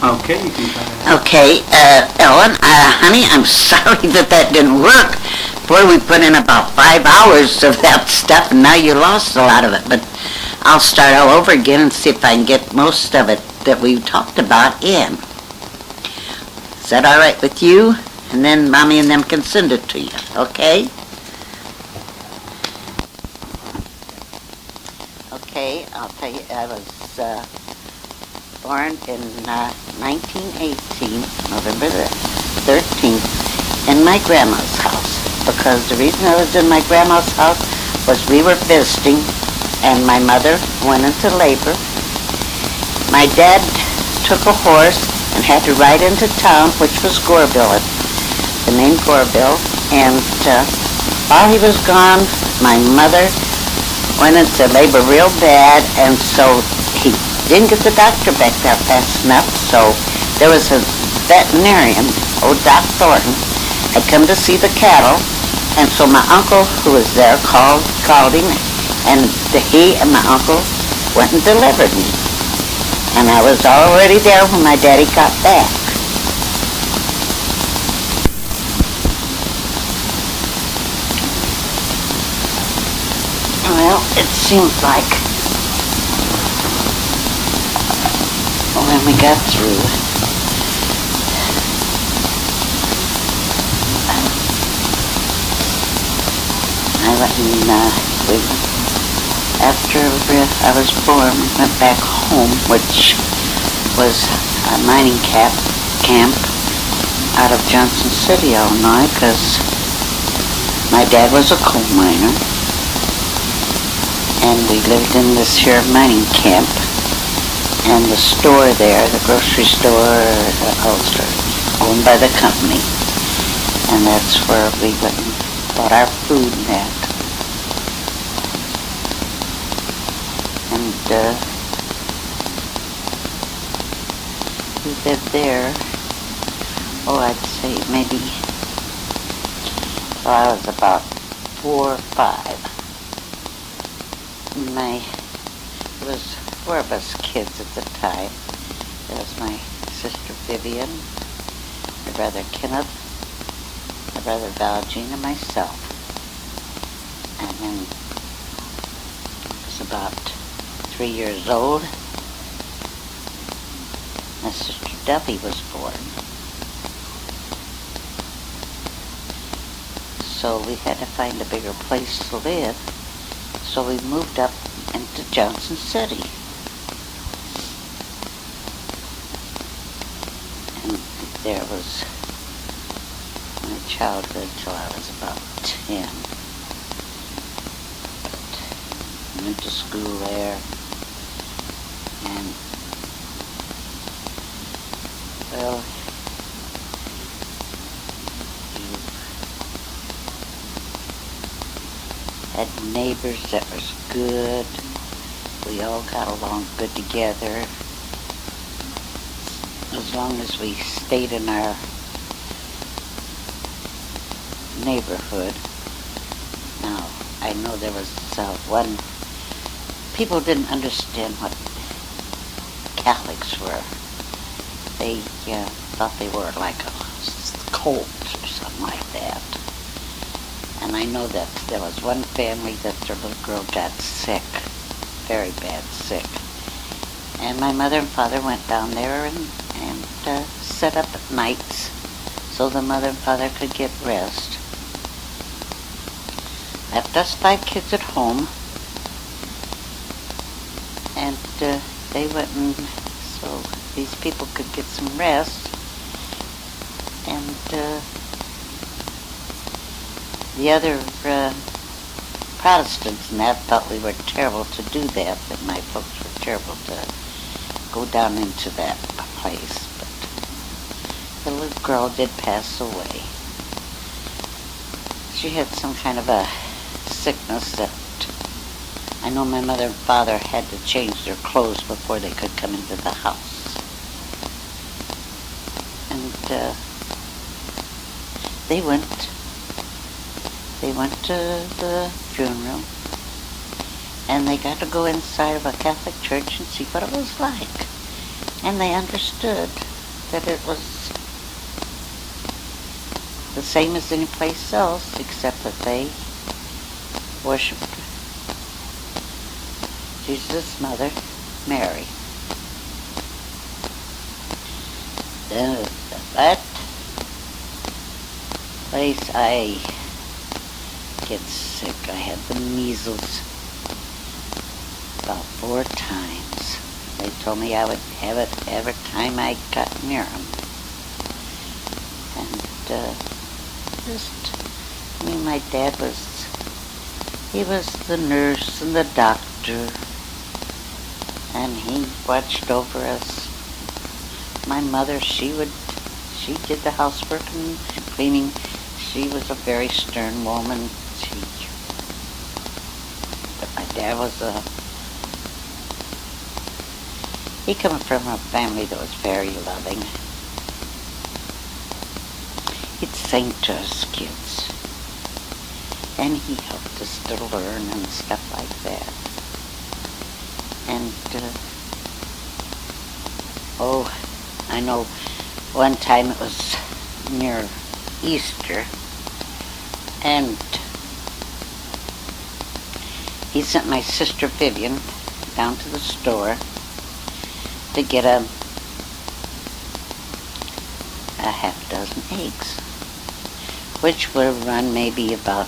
Okay, you can try that. Okay, Ellen, honey, I'm sorry that didn't work. Boy, we put in about 5 hours of that stuff, and now you lost a lot of it. But I'll start all over again and see if I can get most of it that we talked about in. Is that all right with you? And then Mommy and them can send it to you, okay? Okay, I'll tell you, I was born in 1918, November the 13th, in my grandma's house. Because the reason I was in my grandma's house was we were visiting, and my mother went into labor. My dad took a horse and had to ride into town, which was Goreville, the name Goreville, and while he was gone, my mother went into labor real bad, and so he didn't get the doctor back there fast enough, so there was a veterinarian, old Doc Thornton, had come to see the cattle, and so my uncle, who was there, called him, and he and my uncle went and delivered me. And I was already there when my daddy got back. Well, it seems like when we got through, I went and after I was born, we went back home, which was a mining camp out of Johnson City, Illinois, because my dad was a coal miner. And we lived in this here mining camp, and the store there, the grocery store, owned by the company, and that's where we went and bought our food and that. And we lived there, I'd say maybe till I was about 4 or 5. There was 4 of us kids at the time. There was my sister Vivian, my brother Kenneth, my brother Valjean, and myself. And then I was about 3 years old. My sister Duffy was born. So we had to find a bigger place to live. So we moved up into Johnson City. And there was my childhood till I was about 10. But I went to school there. And, well, had neighbors that was good. We all got along good together. As long as we stayed in our neighborhood. Now, I know there was one, people didn't understand what Catholics were. They thought they were like a cult or something like that. And I know that there was one family that their little girl got sick, very bad sick. And my mother and father went down there and set up at nights so the mother and father could get rest. Left us 5 kids at home. And they went and so these people could get some rest. And the other Protestants and that thought we were terrible to do that my folks were terrible to go down into that place. But the little girl did pass away. She had some kind of a sickness that I know my mother and father had to change their clothes before they could come into the house. And they went to the funeral, and they got to go inside of a Catholic church and see what it was like. And they understood that it was the same as any place else, except that they worshiped Jesus' mother, Mary. Then at that place I get sick. I had the measles about 4 times. They told me I would have it every time I got near them. And my dad he was the nurse and the doctor, and he watched over us. My mother, she did the housework and cleaning. She was a very stern woman. But my dad he came from a family that was very loving. He'd sing to us kids, and he helped us to learn and stuff like that. And I know one time it was near Easter, and he sent my sister Vivian down to the store to get a half dozen eggs, which would have run maybe about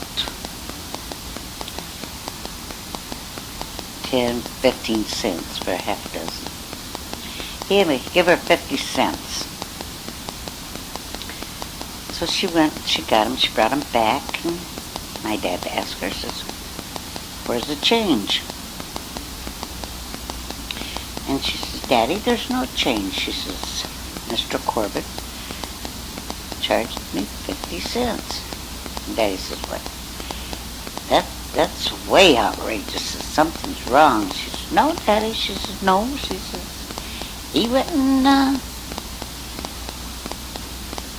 10-15 cents for a half dozen. He had me give her 50 cents. So she went, she got them, she brought them back, and my dad asked her, says, "Where's the change?" And she says, "Daddy, there's no change." She says, "Mr. Corbett charged me 50 cents. And Daddy says, "What? That's way outrageous. Says, "Something's wrong." She says, "No, Daddy." She says, "No." She says, "He went and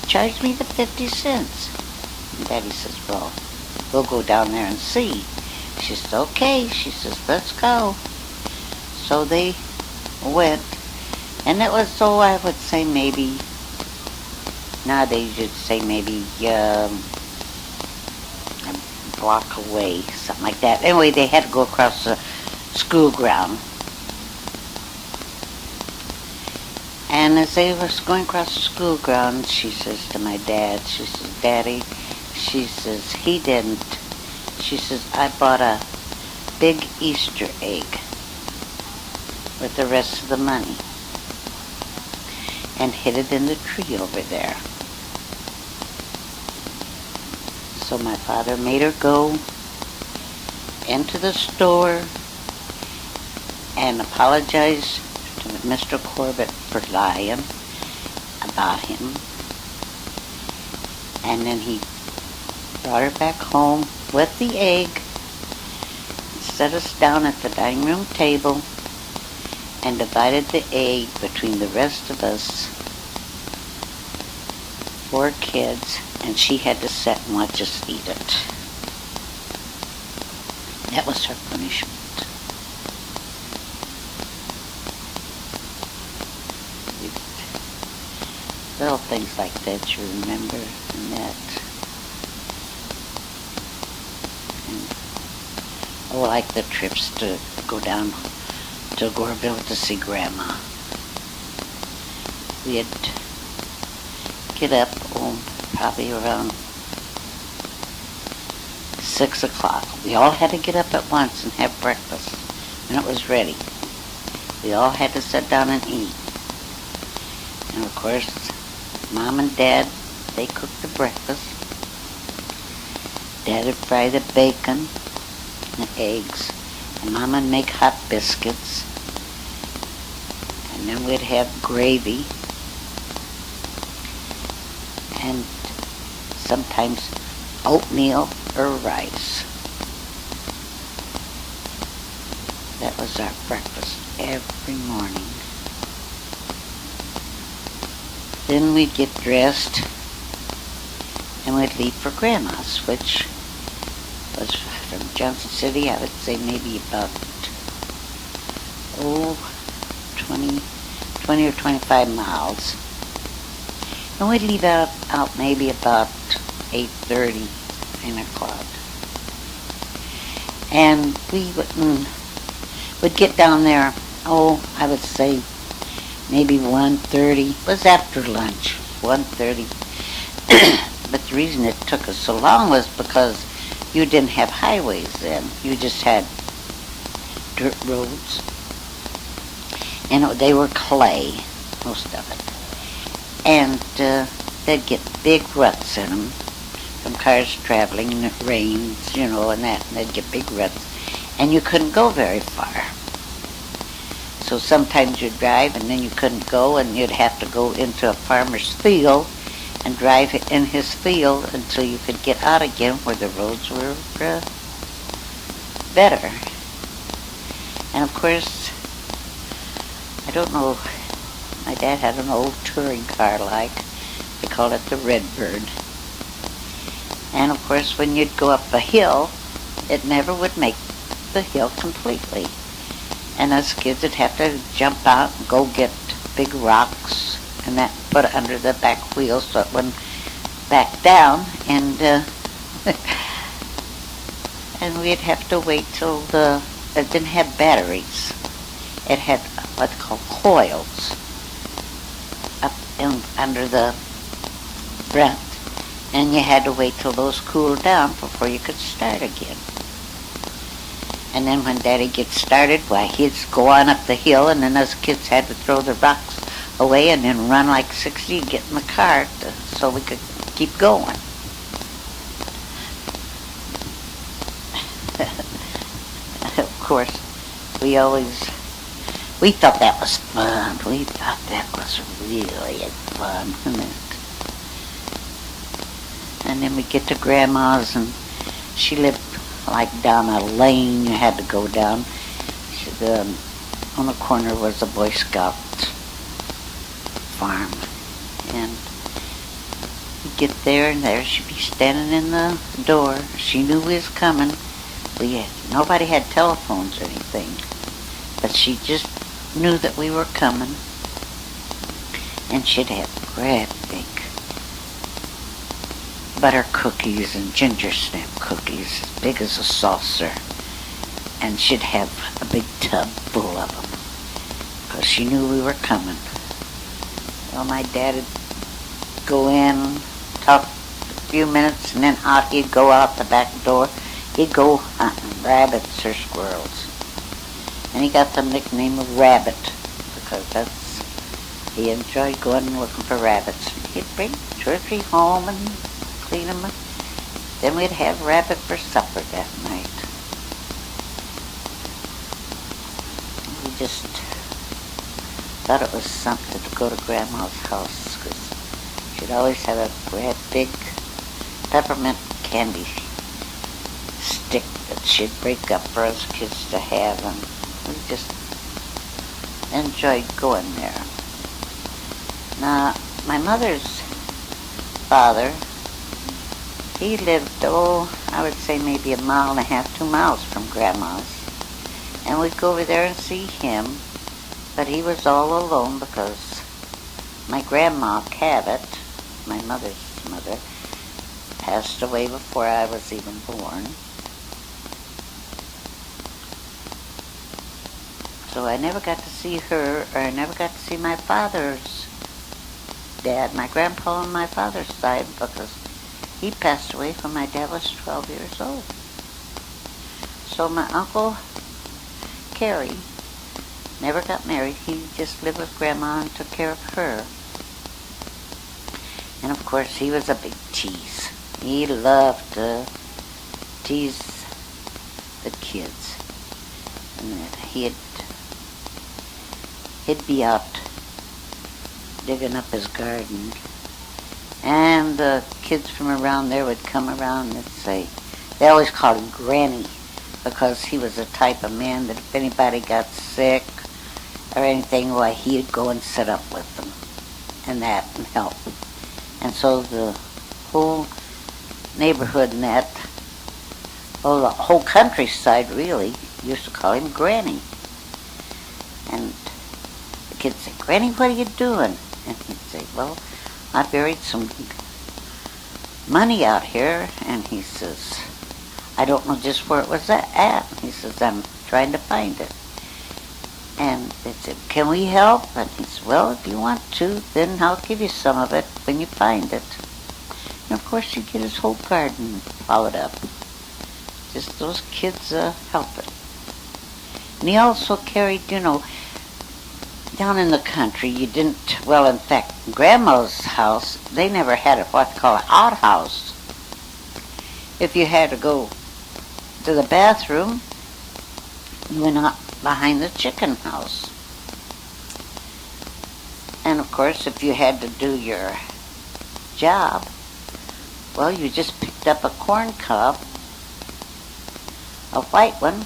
charged me the 50 cents. And Daddy says, "Well, we'll go down there and see." She says, "Okay." She says, "Let's go." So they went, and it was, I would say maybe, nowadays you'd say maybe a block away, something like that. Anyway, they had to go across the school ground. And as they was going across the school ground, she says to my dad, she says, "Daddy," she says, "he didn't." She says, "I bought a big Easter egg with the rest of the money and hid it in the tree over there." So my father made her go into the store and apologize to Mr. Corbett for lying about him. And then he brought her back home with the egg, set us down at the dining room table, and divided the egg between the rest of us, 4 kids, and she had to sit and watch us eat it. That was her punishment. Little things like that you remember, and that. And, like the trips to go down to Goreville to see Grandma. We'd get up probably around 6 o'clock. We all had to get up at once and have breakfast when it was ready. We all had to sit down and eat. And of course, Mom and Dad, they cooked the breakfast. Dad would fry the bacon and the eggs, and Mom would make hot biscuits. And then we'd have gravy, and sometimes oatmeal or rice. That was our breakfast every morning. Then we'd get dressed and we'd leave for Grandma's, which was from Johnson City, I would say maybe about 20 or 25 miles. And we'd leave out maybe about 8:30, 9 o'clock. And we would get down there, I would say maybe 1:30. It was after lunch, 1:30. But the reason it took us so long was because you didn't have highways then. You just had dirt roads. And they were clay, most of it. And they'd get big ruts in them from cars traveling, and it rains, and that, and they'd get big ruts. And you couldn't go very far. So sometimes you'd drive and then you couldn't go, and you'd have to go into a farmer's field and drive in his field until you could get out again where the roads were better. And of course, I don't know, my dad had an old touring car they called it the Redbird. And of course, when you'd go up a hill, it never would make the hill completely. And us kids would have to jump out and go get big rocks and that put it under the back wheel so it wouldn't back down. And and we'd have to wait till it didn't have batteries. It had what they call coils up under the front. And you had to wait till those cooled down before you could start again. And then when Daddy gets started, why, he'd go on up the hill, and then us kids had to throw the rocks away and then run like 60 and get in the car so we could keep going. Of course, we thought that was fun. We thought that was really fun, isn't it? And then we get to Grandma's, and she lived like down a lane you had to go down. On the corner was a Boy Scout farm. And we get there, and there she'd be standing in the door. She knew we was coming. Nobody had telephones or anything, but she just knew that we were coming. And she'd have great big butter cookies and ginger snap cookies as big as a saucer, and she'd have a big tub full of them because she knew we were coming. Well, my dad would go in, talk a few minutes, and then out he'd go out the back door. He'd go hunting rabbits or squirrels, and he got the nickname of Rabbit because he enjoyed going and looking for rabbits. He'd bring 2 or 3 home and clean them. Then we'd have rabbit for supper that night. We just thought it was something to go to Grandma's house because she'd always have a great big peppermint candy stick that she'd break up for us kids to have, and we just enjoyed going there. Now, my mother's father, he lived, I would say maybe 1.5 miles, 2 miles from Grandma's. And we'd go over there and see him, but he was all alone because my grandma, Cabot, my mother's mother, passed away before I was even born. So I never got to see her, or I never got to see my father's dad, my grandpa on my father's side, because he passed away when my dad was 12 years old. So my Uncle Carrie never got married. He just lived with Grandma and took care of her. And of course, he was a big tease. He loved to tease the kids. And he'd be out digging up his garden, and the kids from around there would come around and say, they always called him Granny, because he was the type of man that if anybody got sick or anything, why, he'd go and sit up with them and help. And so the whole neighborhood and the whole countryside really used to call him Granny. And the kids say, Granny, what are you doing? And he'd say, well, I buried some money out here. And he says, I don't know just where it was at. He says, I'm trying to find it. And they said, can we help? And he said, well, if you want to, then I'll give you some of it when you find it. And of course, you get his whole garden plowed up. Just those kids helping. And he also carried, down in the country, you didn't, well, in fact, Grandma's house, they never had what they call an outhouse. If you had to go to the bathroom, you went out behind the chicken house. And of course, if you had to do your job, well, you just picked up a corn cob, a white one,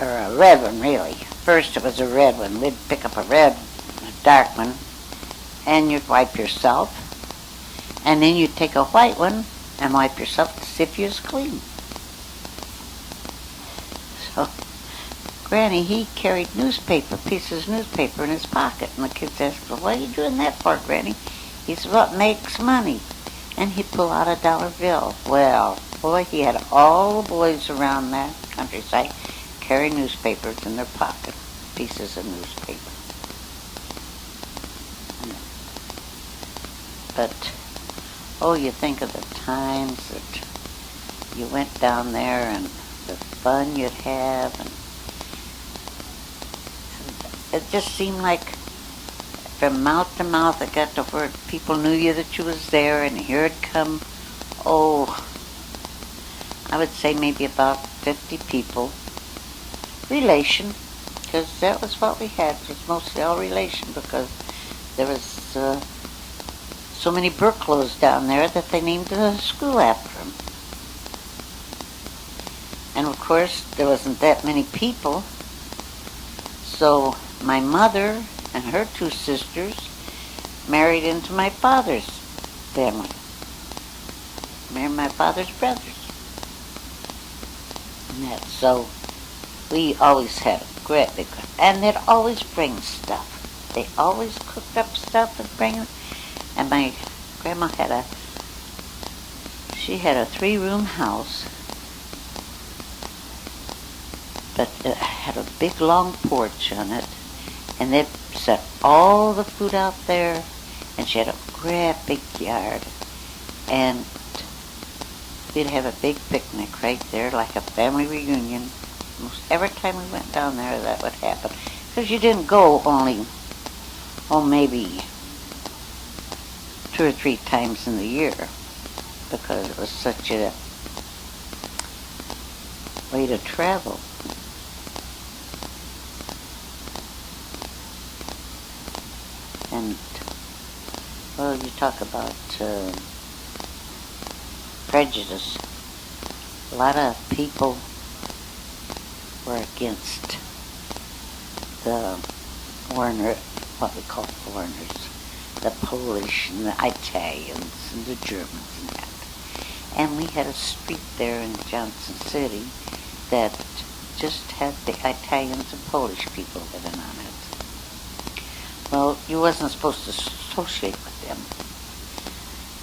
or a red one, really. First it was a red one. We'd pick up a dark one, and you'd wipe yourself. And then you'd take a white one and wipe yourself to see if you was clean. So, Granny, he carried pieces of newspaper in his pocket. And the kids asked, well, what are you doing that for, Granny? He said, what makes money? And he'd pull out a dollar bill. Well, boy, he had all the boys around that countryside carry newspapers in their pocket, pieces of newspaper. But, you think of the times that you went down there and the fun you'd have, and it just seemed like from mouth to mouth it got to where people knew you that you was there, and here it come, I would say maybe about 50 people. Relation, because that was what we had. It was mostly all relation, because there was so many Burklows down there that they named the school after them. And of course, there wasn't that many people, so my mother and her two sisters married into my father's family. Married my father's brothers. And that, so we always had a great big, and they'd always bring stuff. They always cooked up stuff and bring it. And my grandma had a 3-room house, but it had a big long porch on it, and they'd set all the food out there, and she had a great big yard, and we'd have a big picnic right there, like a family reunion. Most every time we went down there, that would happen. Because you didn't go only, maybe 2 or 3 times in the year, because it was such a way to travel. And, well, you talk about prejudice. A lot of people were against the foreigner, what we call foreigners, the Polish and the Italians and the Germans and that. And we had a street there in Johnson City that just had the Italians and Polish people living on it. Well, you wasn't supposed to associate with them.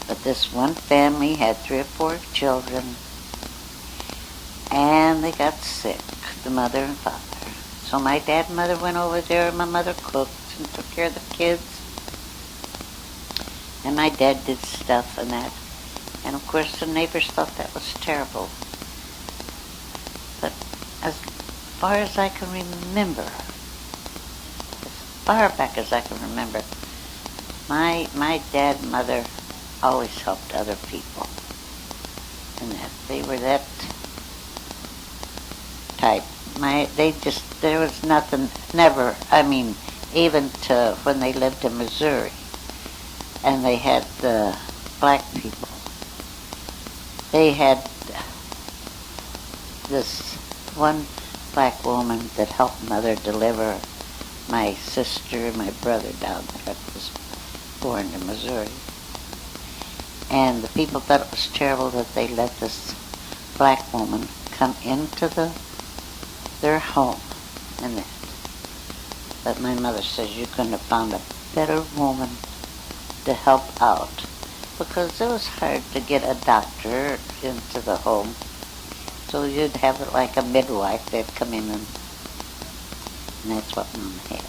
But this one family had 3 or 4 children, and they got sick, the mother and father. So my dad and mother went over there, and my mother cooked and took care of the kids. And my dad did stuff and that. And of course the neighbors thought that was terrible. But as far as I can remember, as far back as I can remember, my dad and mother always helped other people. And that they were that type. There was nothing, never, even to when they lived in Missouri, and they had the black people. They had this one black woman that helped mother deliver my sister and my brother down there that was born in Missouri. And the people thought it was terrible that they let this black woman come into their home and that. But my mother says you couldn't have found a better woman to help out because it was hard to get a doctor into the home. So you'd have it like a midwife. They'd come in and that's what Mom had.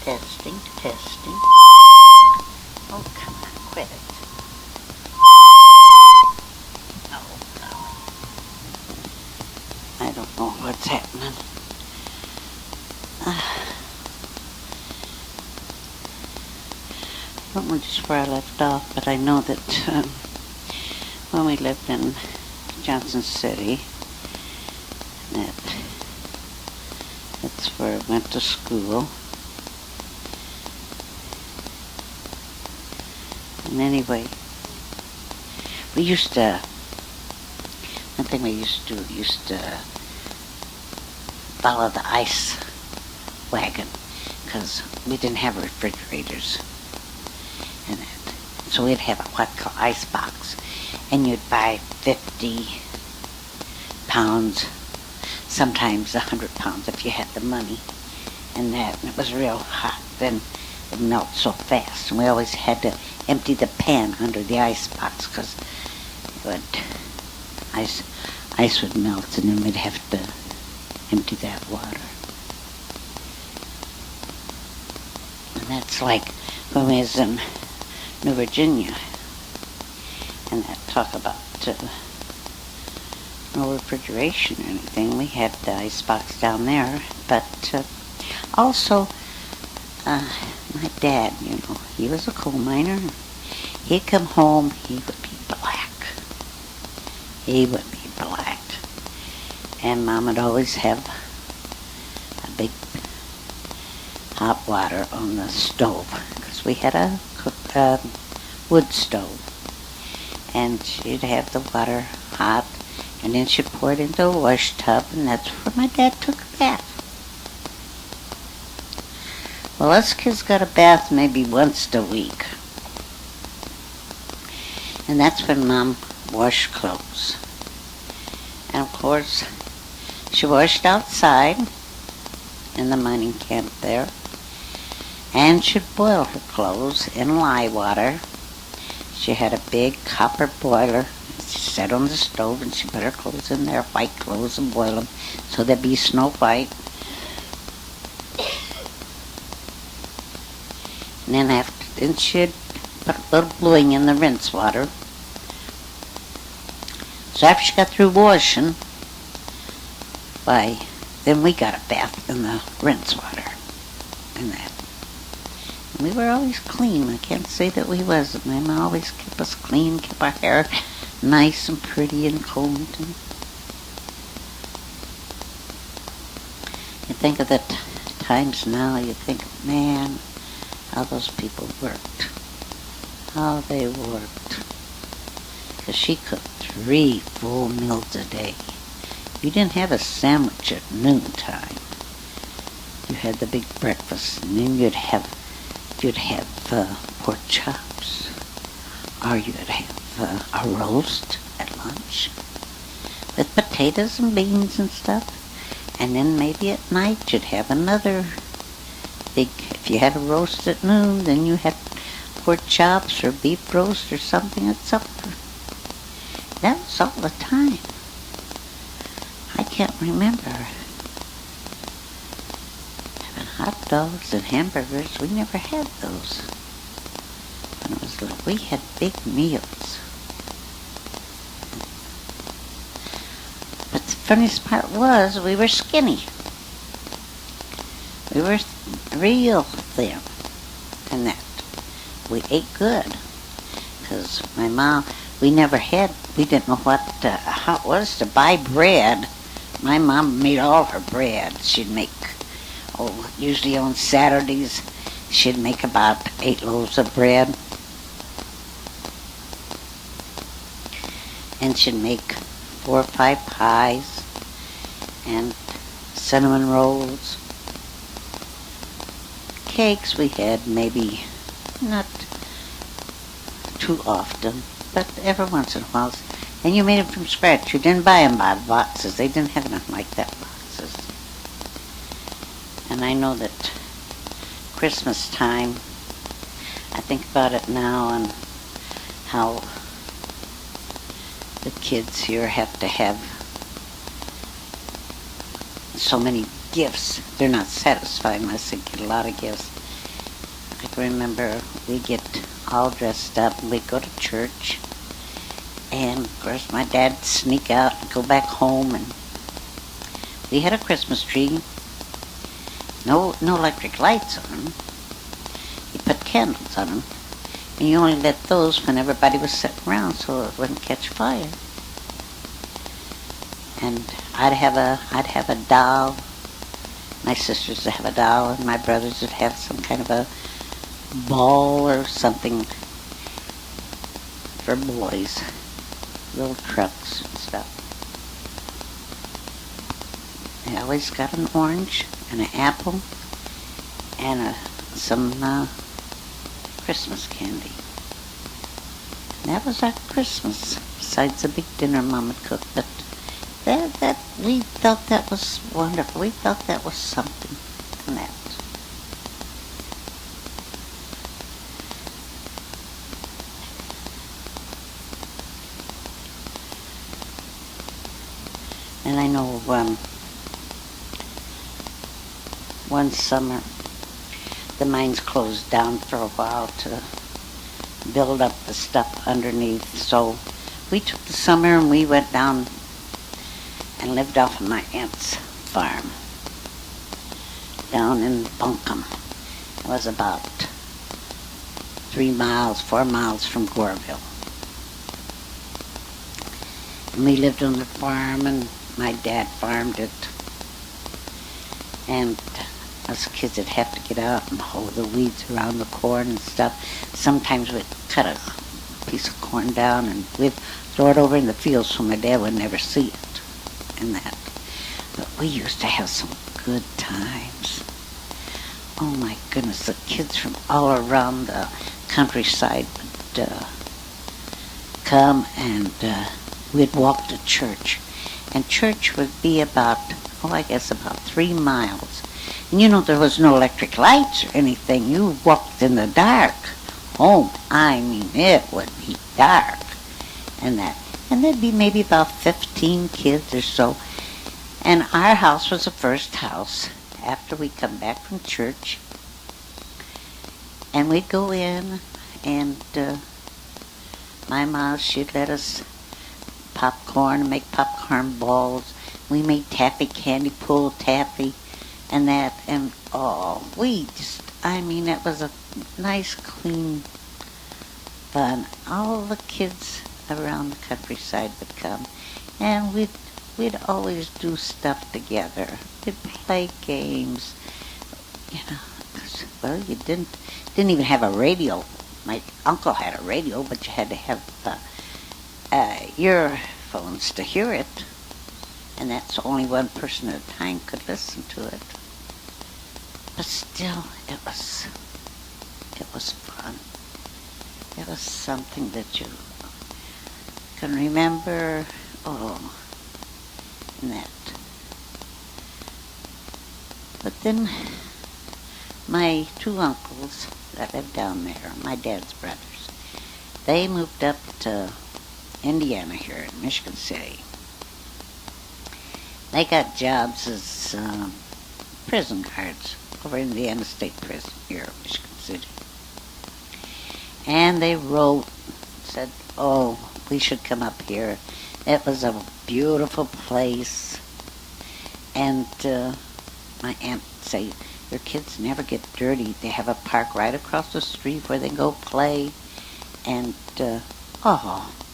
Testing, testing. Oh, come on, quit it. Oh, golly. I don't know what's happening. I don't know just where I left off, but I know that when we lived in Johnson City, that's where I went to school. And anyway, one thing we used to do, follow the ice wagon, because we didn't have refrigerators. And so we'd have what's called ice box, and you'd buy 50 pounds, sometimes 100 pounds if you had the money, and it was real hot. Then it melted so fast, and we always had to empty the pan under the ice box because ice would melt, and then we'd have to empty that water. And that's like when we was in New Virginia, and that talk about no refrigeration or anything. We had the ice box down there, but also my dad, he was a coal miner. He'd come home, he would be black. He would be black. And Mom would always have a big hot water on the stove, because we had a wood stove. And she'd have the water hot, and then she'd pour it into a wash tub, and that's where my dad took a bath. Well, us kids got a bath maybe once a week. And that's when Mom washed clothes. And of course, she washed outside in the mining camp there. And she'd boil her clothes in lye water. She had a big copper boiler. She sat on the stove and she put her clothes in there, white clothes, and boil them so they'd be snow white. And then she'd put a little bluing in the rinse water. So after she got through washing, then we got a bath in the rinse water and that. And we were always clean. I can't say that we wasn't. My mom always kept us clean, kept our hair nice and pretty and combed. And you think of the times now, you think, man, how those people worked. How they worked. Because she cooked 3 full meals a day. You didn't have a sandwich at noontime. You had the big breakfast, and then you'd have pork chops, or you'd have a roast at lunch with potatoes and beans and stuff. And then maybe at night you'd have another big, if you had a roast at noon, then you had pork chops or beef roast or something at supper. That was all the time. I can't remember having hot dogs and hamburgers. We never had those when I was little. We had big meals. But the funniest part was we were skinny. We were real thin and that. We ate good. because my mom, we didn't know how it was to buy bread. My mom made all her bread. She'd make, usually on Saturdays, she'd make about 8 loaves of bread. And she'd make 4 or 5 pies and cinnamon rolls. Cakes we had maybe not too often, but every once in a while. And you made them from scratch. You didn't buy them by boxes. They didn't have nothing like that, boxes. And I know that Christmas time, I think about it now and how the kids here have to have so many gifts. They're not satisfied unless they get a lot of gifts. I can remember we get all dressed up and we'd go to church. And of course my dad'd sneak out and go back home, and we had a Christmas tree. No electric lights on them. You put candles on them. And you only lit those when everybody was sitting around so it wouldn't catch fire. And I'd have a doll. My sisters would have a doll, and my brothers would have some kind of a ball or something for boys. Little trucks and stuff. They always got an orange and an apple and some Christmas candy. And that was our Christmas, besides the big dinner Mom would cook. But that we felt that was wonderful. We felt that was something. And that. And I know one summer the mines closed down for a while to build up the stuff underneath. So we took the summer and we went down and lived off of my aunt's farm down in Buncombe. It was about 4 miles from Goreville. And we lived on the farm, and my dad farmed it. And us kids would have to get out and hoe the weeds around the corn and stuff. Sometimes we'd cut a piece of corn down and we'd throw it over in the field so my dad would never see it and that. But we used to have some good times. Oh my goodness, the kids from all around the countryside would come, and we'd walk to church. And church would be about 3 miles. And you know, there was no electric lights or anything. You walked in the dark home. I mean, it would be dark and that. And there'd be maybe about 15 kids or so. And our house was the first house after we come back from church. And we'd go in, and my mom, she'd let us popcorn and make popcorn balls. We made taffy candy, pull taffy and that, and it was a nice, clean fun. All the kids around the countryside would come, and we'd always do stuff together. We'd play games, you didn't even have a radio. My uncle had a radio, but you had to have earphones to hear it, and that's only one person at a time could listen to it. But still, it was fun. It was something that you can remember. And that. But then my 2 uncles that lived down there, my dad's brothers, they moved up to Indiana here in Michigan City. They got jobs as prison guards over in the Indiana State Prison here in Michigan City. And they said, we should come up here. It was a beautiful place. And my aunt said, your kids never get dirty. They have a park right across the street where they go play. And,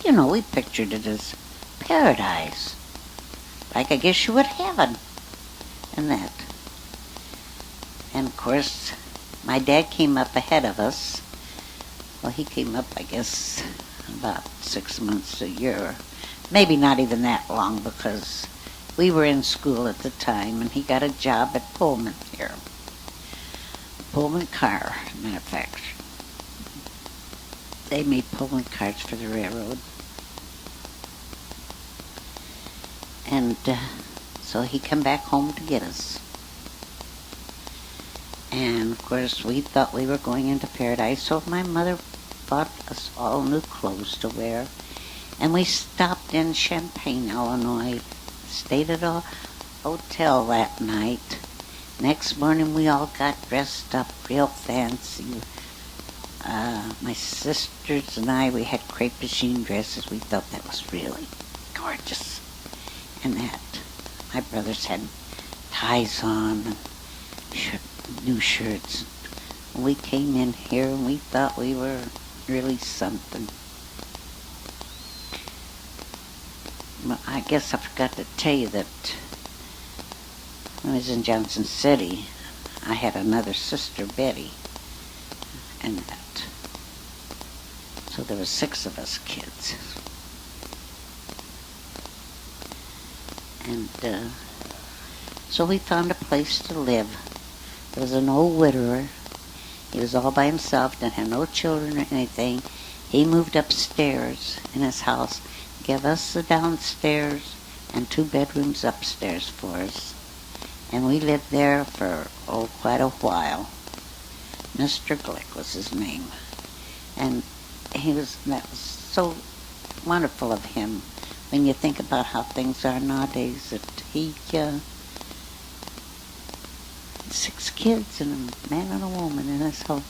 we pictured it as paradise. Like I guess you would heaven and that. And of course, my dad came up ahead of us. Well, he came up, I guess, about 6 months a year. Maybe not even that long because we were in school at the time and he got a job at Pullman here. Pullman car manufacturer. They made Pullman cars for the railroad. And so he come back home to get us. And of course we thought we were going into paradise, so my mother bought us all new clothes to wear. And we stopped in Champaign, Illinois, stayed at a hotel that night. Next morning we all got dressed up real fancy. My sisters and I, we had crepe machine dresses. We thought that was really gorgeous. And that my brothers had ties on and new shirts. And we came in here and we thought we were really something. Well, I guess I forgot to tell you that when I was in Johnson City, I had another sister, Betty, and that. So there were 6 of us kids. And so we found a place to live. There was an old widower. He was all by himself, didn't have no children or anything. He moved upstairs in his house, gave us the downstairs and 2 bedrooms upstairs for us. And we lived there for, quite a while. Mr. Glick was his name. And that was so wonderful of him when you think about how things are nowadays, that he, 6 kids and a man and a woman in his home.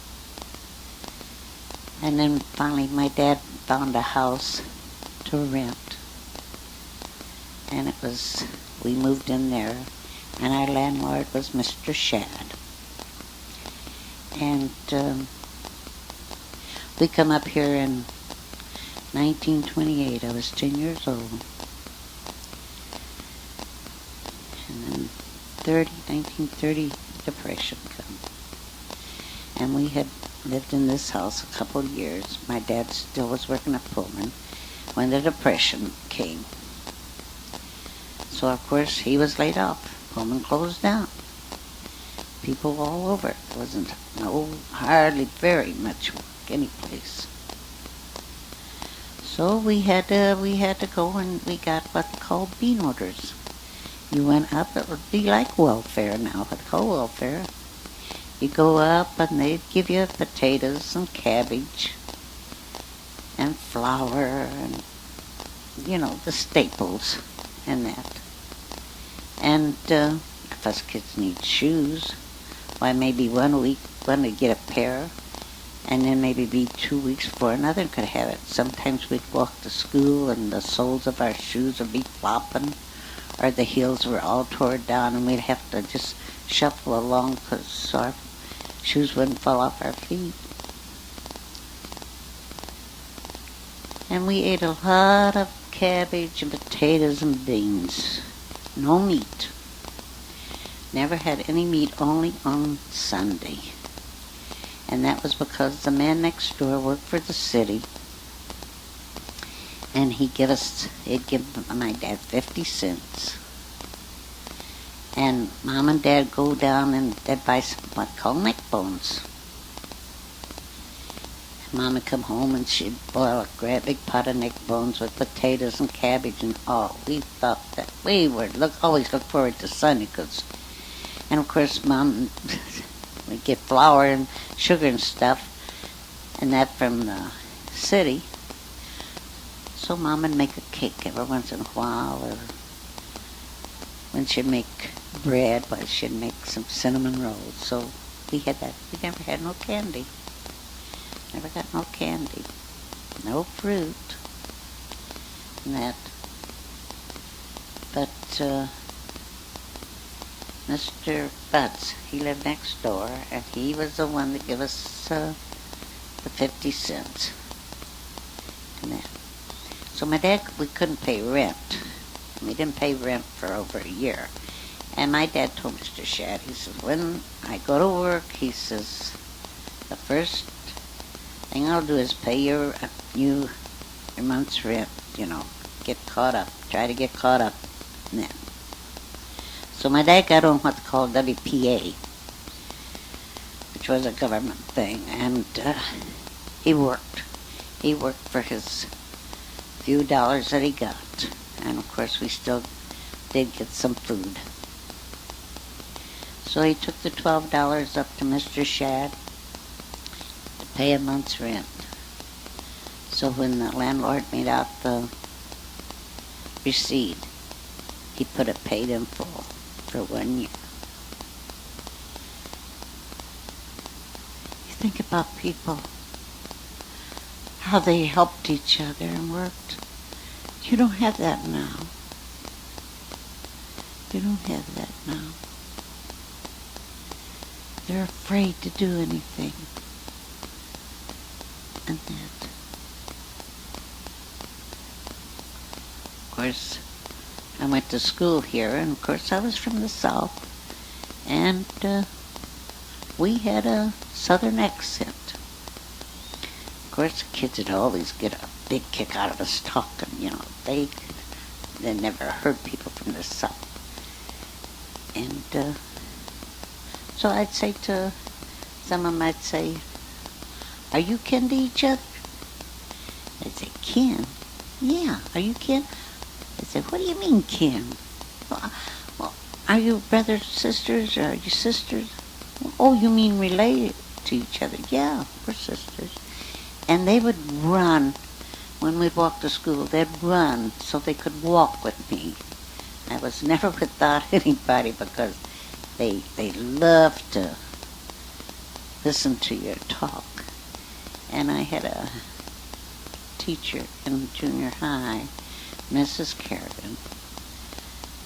And then finally my dad found a house to rent. And we moved in there, and our landlord was Mr. Shad. And we come up here in 1928. I was 10 years old. And then 1930 Depression come. And we had lived in this house a couple of years. My dad still was working at Pullman when the Depression came. So of course he was laid off. Pullman closed down. People all over. There wasn't hardly very much work any place. So we had to go, and we got what they call bean orders. You went up, it would be like welfare now, what they call welfare. You go up and they'd give you potatoes and cabbage and flour and, the staples and that. And if us kids need shoes, why maybe 1 week one would get a pair, and then maybe be 2 weeks before another could have it. Sometimes we'd walk to school and the soles of our shoes would be flopping, or the heels were all torn down, and we'd have to just shuffle along because our shoes wouldn't fall off our feet. And we ate a lot of cabbage and potatoes and beans. No meat. Never had any meat, only on Sunday. And that was because the man next door worked for the city, and he'd give my dad 50 cents. And Mom and Dad go down and they'd buy some what they call neck bones. And Mom would come home and she'd boil a great big pot of neck bones with potatoes and cabbage and all. We thought that we would always look forward to Sunday, and of course Mom would get flour and sugar and stuff, and that from the city. So Mom would make a cake every once in a while, or when she'd make bread, she'd make some cinnamon rolls. So we had that. We never had no candy. Never got no candy. No fruit. And that. But Mr. Butts, he lived next door, and he was the one that gave us the 50 cents. and that. So my dad, we couldn't pay rent. We didn't pay rent for over a year. And my dad told Mr. Shad, he says, when I go to work, he says, the first thing I'll do is pay your month's rent, get caught up, try to get caught up in that. So my dad got on what's called WPA, which was a government thing, and he worked. He worked for his few dollars that he got, and of course we still did get some food. So he took the $12 up to Mr. Shad to pay a month's rent. So when the landlord made out the receipt, he put it paid in full for 1 year. You think about people, how they helped each other and worked. You don't have that now. You don't have that now. They're afraid to do anything. And that. Of course, I went to school here, and of course I was from the South, and we had a Southern accent. Of course, the kids would always get a big kick out of us talking, they never heard people from the South. And so I'd say to some of them, I'd say, are you kin to each other? They'd say, kin? Yeah, are you kin? They'd say, what do you mean kin? Well, are you brothers, sisters, or are you sisters? Oh, you mean related to each other? Yeah, we're sisters. And they would run. When we'd walk to school, they'd run so they could walk with me. I was never without anybody because they loved to listen to your talk. And I had a teacher in junior high, Mrs. Kerrigan,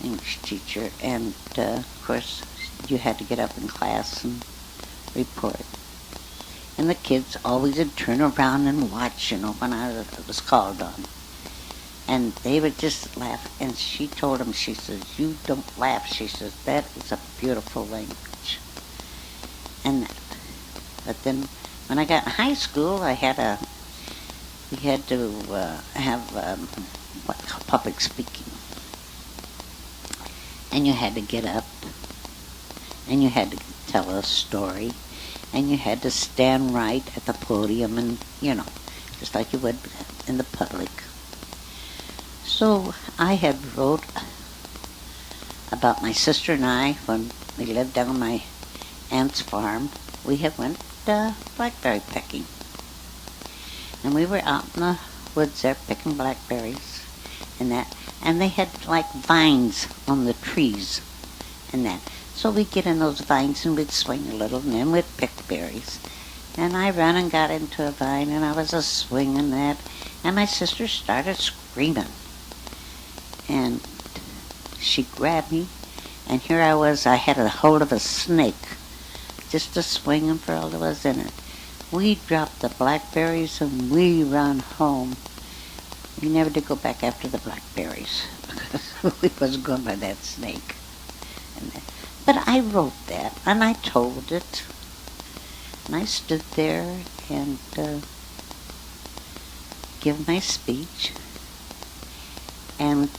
English teacher, and of course you had to get up in class and report. And the kids always would turn around and watch, when I was called on. And they would just laugh. And she told them, she says, you don't laugh. She says, that is a beautiful language. And that. But then when I got in high school, we had to have what's called public speaking. And you had to get up, and you had to tell a story, and you had to stand right at the podium, and, just like you would in the public. So I had wrote about my sister and I when we lived down my aunt's farm. We had went blackberry picking. And we were out in the woods there picking blackberries and that. And they had like vines on the trees and that. So we'd get in those vines and we'd swing a little and then we'd pick berries. And I ran and got into a vine and I was a-swinging that. And my sister started screaming. And she grabbed me, and here I was, I had a hold of a snake, just a-swinging for all there was in it. We dropped the blackberries and we run home. We never did go back after the blackberries, because we was going by that snake. But I wrote that, and I told it, and I stood there and give my speech. And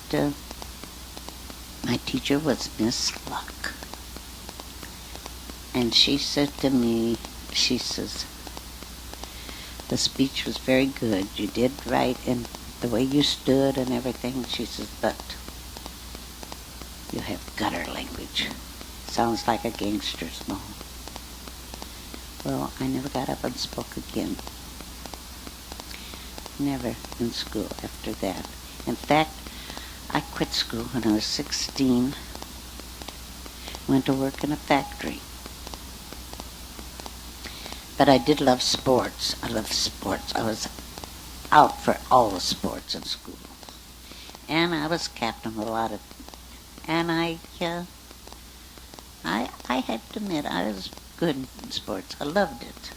my teacher was Miss Luck. And she said to me, she says, the speech was very good. You did right in the way you stood and everything. She says, but you have gutter language. Sounds like a gangster's moan. Well, I never got up and spoke again. Never in school after that. In fact, I quit school when I was 16, went to work in a factory. But I did love sports. I loved sports. I was out for all the sports in school. And I was captain of a lot of, and I had to admit I was good in sports. I loved it.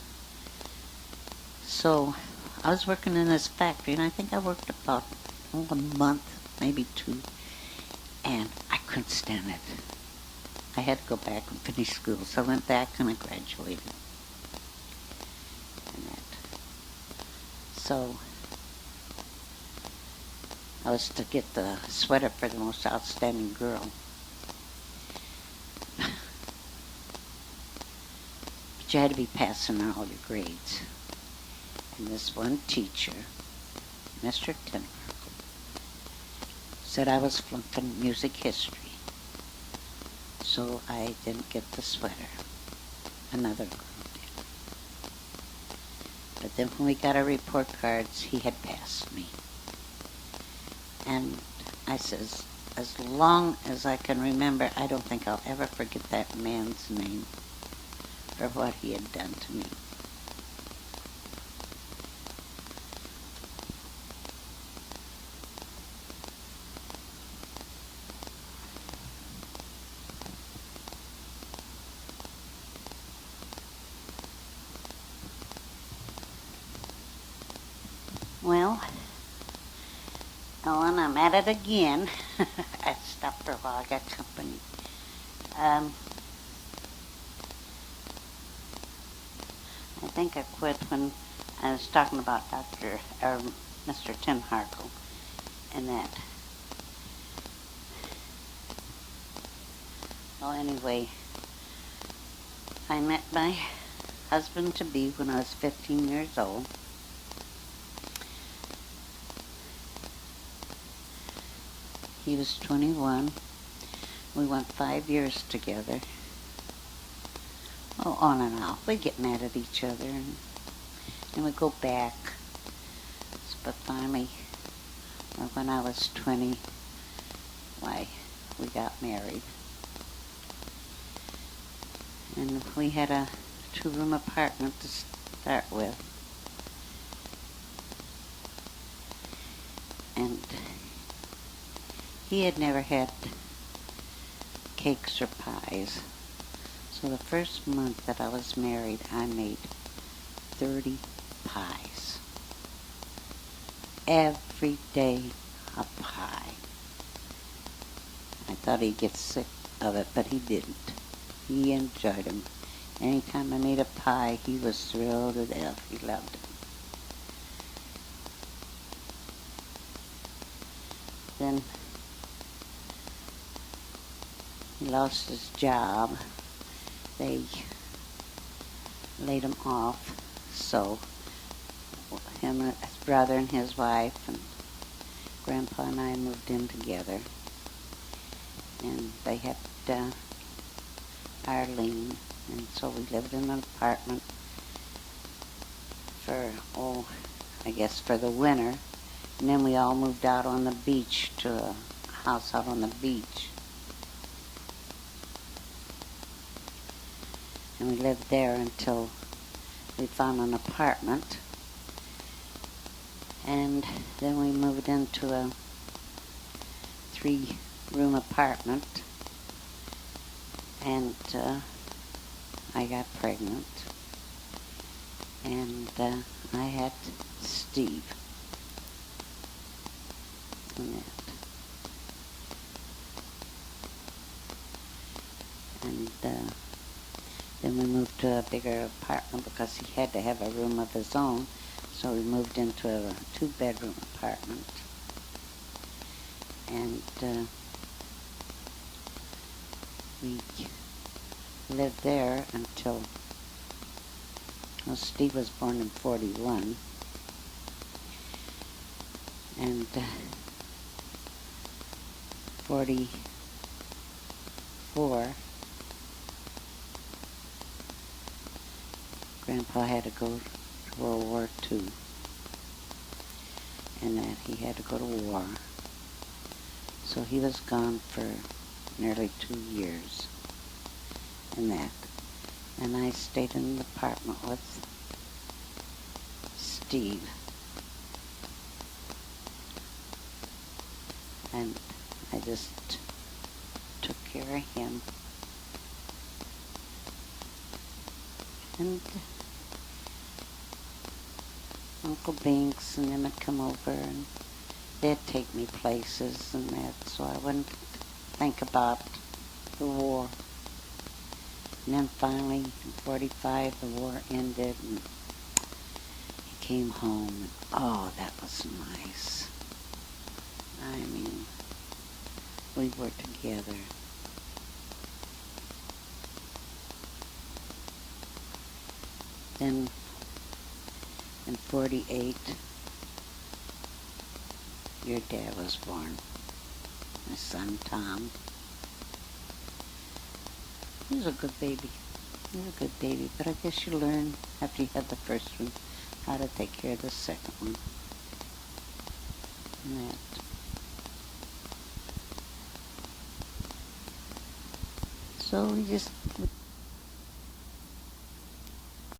So I was working in this factory, and I think I worked about a month, maybe 2, and I couldn't stand it. I had to go back and finish school, so I went back and I graduated. And that. So I was to get the sweater for the most outstanding girl. But you had to be passing all your grades. And this one teacher, Mr. Timmer, said I was flunking music history. So I didn't get the sweater. Another girl did. But then when we got our report cards, he had passed me. And I says, as long as I can remember, I don't think I'll ever forget that man's name for what he had done to me. Well, Ellen, I'm at it again. I stopped for a while. I got company. I think I quit when I was talking about Mr. Tim Harkle and that. Well, anyway, I met my husband-to-be when I was 15 years old. He was 21. We went 5 years together. Oh, on and off. We'd get mad at each other, and we'd go back. But finally, when I was 20, we got married. And we had a 2-room apartment to start with. And he had never had cakes or pies. So the first month that I was married, I made 30 pies. Every day a pie. I thought he'd get sick of it, but he didn't. He enjoyed them. Anytime I made a pie, he was thrilled to death. He loved it. Then he lost his job. They laid him off, so him and his brother and his wife and Grandpa and I moved in together. And they had Arlene, and so we lived in an apartment for, for the winter. And then we all moved out on the beach to a house out on the beach. And we lived there until we found an apartment. And then we moved into a 3-room apartment. And I got pregnant. And I had Steve. And then we moved to a bigger apartment because he had to have a room of his own. So we moved into a 2-bedroom apartment. And we lived there until Steve was born in 41. And 44, Grandpa had to go to World War II, and that he had to go to war. So he was gone for nearly 2 years, and that. And I stayed in the apartment with Steve. And I just took care of him. And Uncle Binks and them would come over and they'd take me places and that, so I wouldn't think about the war. And then finally, in 45, the war ended and he came home. And, oh, that was nice. I mean, we were together. Then in 48, your dad was born. My son, Tom. He was a good baby. He was a good baby, but I guess you learn after you have the first one how to take care of the second one. And that. So we just